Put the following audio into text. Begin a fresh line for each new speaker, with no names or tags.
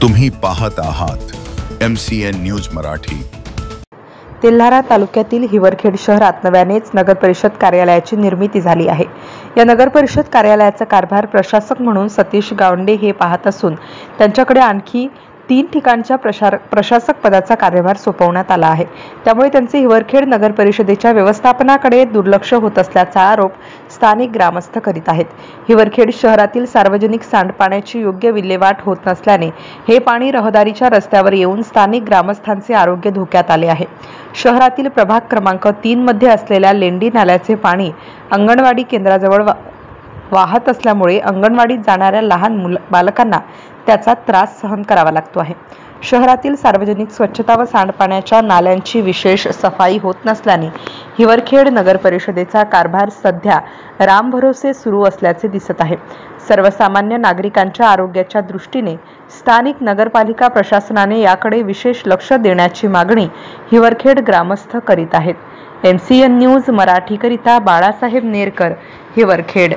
तुम्ही पाहत आहात MCN न्यूज मराठी।
तेल्हारा तालुक्यातील हिवरखेड शहरात नव्यानेच नगर परिषद कार्यालयाची निर्मिती झाली आहे। या नगर परिषद कार्यालयाचा कारभार प्रशासक म्हणून सतीश गावंडे हे पाहत असून त्यांच्याकडे आणखी 3 ठिकाणच्या प्रशासक पदाचा कार्यभार सोपवण्यात आला आहे। त्यामुळे त्यांचे हिवरखेड नगर परिषदेच्या व्यवस्थापनाकडे दुर्लक्ष होत असल्याचा आरोप स्थानिक ग्रामस्थ करीत आहेत। हिवरखेड शहरातील सार्वजनिक सांडपाण्याची योग्य विल्हेवाट होत नसल्याने हे पाणी रहदारीच्या रस्त्यावर येऊन स्थानिक ग्रामस्थांचे आरोग्य धोक्यात आले आहे। शहरातील प्रभाग क्रमांक 3 मध्ये असलेल्या लेंडी नाल्याचे पाणी अंगणवाडी केंद्राजवळ वाहत असल्यामुळे अंगणवाडीत जाणाऱ्या लहान बालकांना त्याचा त्रास सहन करावा लागतो आहे। शहरातील सार्वजनिक स्वच्छता व सांडपाण्याच्या नाल्यांची विशेष सफाई होत नसल्याने हिवरखेड नगर परिषदेचा कारभार सध्या रामभरोसे सुरू असल्याचे दिसत आहे। सर्वसामान्य नागरिकांच्या आरोग्याच्या दृष्टीने स्थानिक नगरपालिका प्रशासनाने याकडे विशेष लक्ष देण्याची मागणी हिवरखेड ग्रामस्थ करीत आहेत। MCN न्यूज मराठी करिता बाळासाहेब नेरकर, हिवरखेड।